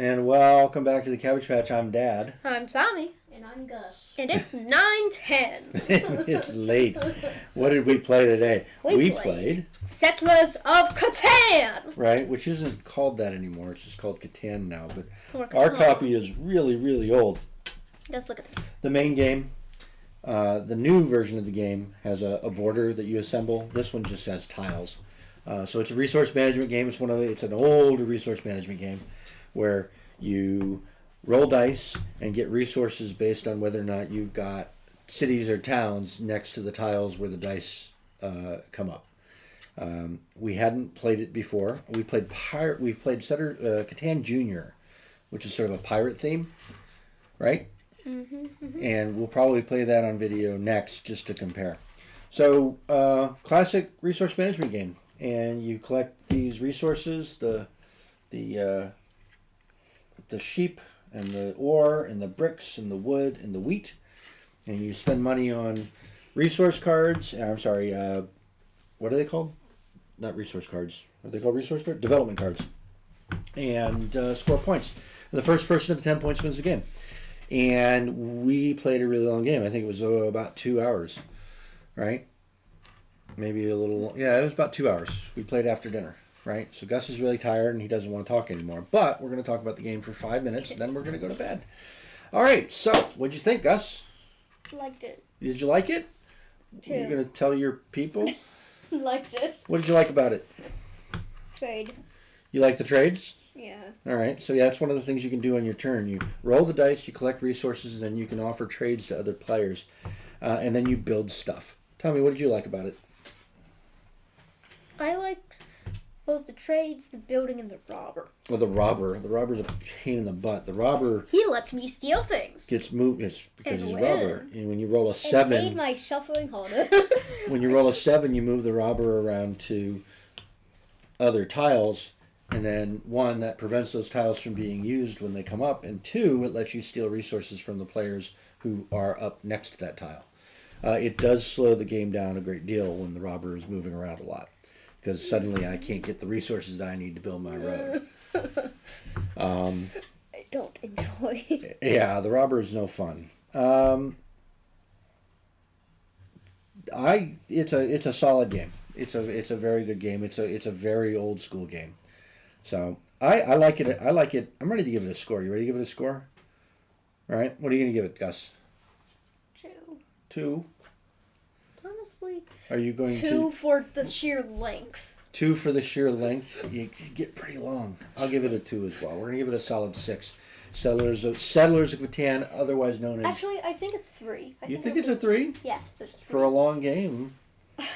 And welcome back to the Cabbage Patch. I'm Dad. I'm Tommy. And I'm Gus. And it's 9:10. It's late. What did we play today? We played Settlers of Catan. Right, which isn't called that anymore. It's just called Catan now. But Or our Catan. copy is really, really old. Let's look at that. The main game, the new version of the game, has a border that you assemble. This one just has tiles. So it's a resource management game. It's an old resource management game where you roll dice and get resources based on whether or not you've got cities or towns next to the tiles where the dice come up. We hadn't played it before. We've played Catan Junior, which is sort of a pirate theme, right? Mm-hmm. And we'll probably play that on video next just to compare. So, classic resource management game, and you collect these resources: the sheep and the ore and the bricks and the wood and the wheat, and you spend money on resource cards. I'm sorry, what are they called? Not resource cards. Are they called resource cards? Development cards. And score points. And the first person to 10 points wins the game. And we played a really long game. I think it was about 2 hours, right? Maybe a little. Yeah, it was about 2 hours. We played after dinner. Right, so Gus is really tired and he doesn't want to talk anymore. But we're going to talk about the game for 5 minutes, and then we're going to go to bed. All right, so what'd you think, Gus? Liked it. Did you like it? Too. You're going to tell your people? Liked it. What did you like about it? Trade. You like the trades? Yeah. All right, so yeah, that's one of the things you can do on your turn. You roll the dice, you collect resources, and then you can offer trades to other players, and then you build stuff. Tell me, what did you like about it? I liked both the trades, the building, and the robber. Well, the robber. The robber's a pain in the butt. The robber He lets me steal things. gets moved. It's because And he's a win. robber. And when you roll a It 7, made my shuffling harder. when you roll a 7, you move the robber around to other tiles, and then 1, that prevents those tiles from being used when they come up, and 2, it lets you steal resources from the players who are up next to that tile. It does slow the game down a great deal when the robber is moving around a lot, because suddenly I can't get the resources that I need to build my road. I don't enjoy it. Yeah, the robber is no fun. It's a solid game. It's a very good game. It's a very old school game. So I like it. I like it. I'm ready to give it a score. You ready to give it a score? All right. What are you gonna give it, Gus? 2. 2. Honestly, Are you going 2 for the sheer length. 2 for the sheer length? You get pretty long. I'll give it a 2 as well. We're gonna give it a solid 6. Settlers of Catan, otherwise known as. Actually, I think it's 3. You think it's a 3? Yeah, it's a 3. For a long game?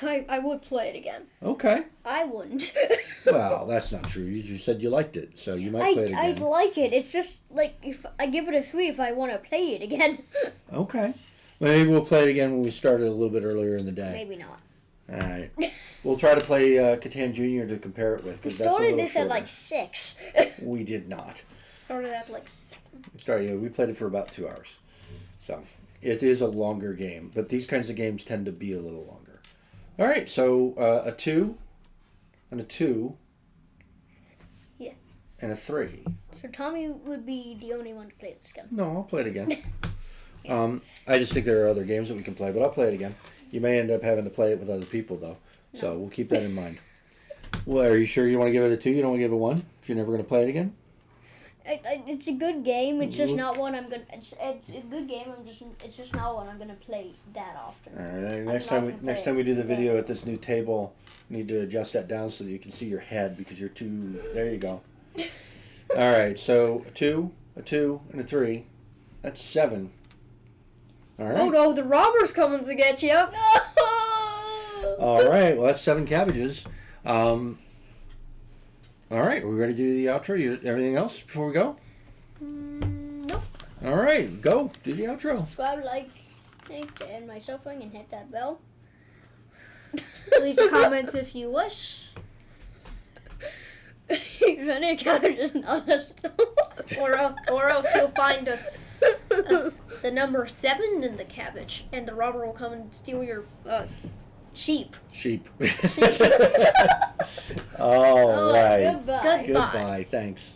I would play it again. Okay. I wouldn't. Well, that's not true. You just said you liked it, so you might play it again. I'd like it. It's just like if I give it a 3 if I want to play it again. Okay. Well, maybe we'll play it again when we start it a little bit earlier in the day. Maybe not. All right. We'll try to play Catan Junior to compare it with. We That's a started little this at shorter. like 6. We did not. Started at like 7. We played it for about 2 hours. So it is a longer game, but these kinds of games tend to be a little longer. All right. So a 2 and a 2. Yeah. And a 3. So Tommy would be the only one to play this game. No, I'll play it again. I just think there are other games that we can play, but I'll play it again. You may end up having to play it with other people, though. No. So we'll keep that in mind. Well, are you sure you want to give it a 2? You don't want to give it a 1? If you're never going to play it again? It's a good game. It's just not one I'm gonna. It's a good game. It's just not one I'm gonna play that often. All right. Next time we do the video at this new table, we need to adjust that down so that you can see your head because you're too. There you go. All right. So a 2, and a 3. That's 7. All right. Oh no! The robber's coming to get you. No! All right. Well, that's 7 cabbages. All right, are we ready to do the outro? Everything else before we go? Nope. All right, go. Do the outro. Subscribe, like, to end my suffering, and hit that bell. Leave a comment if you wish. Running cabbage is not a stone. Or else you'll find the number 7 in the cabbage, and the robber will come and steal your sheep. All right. Goodbye. Goodbye. Thanks.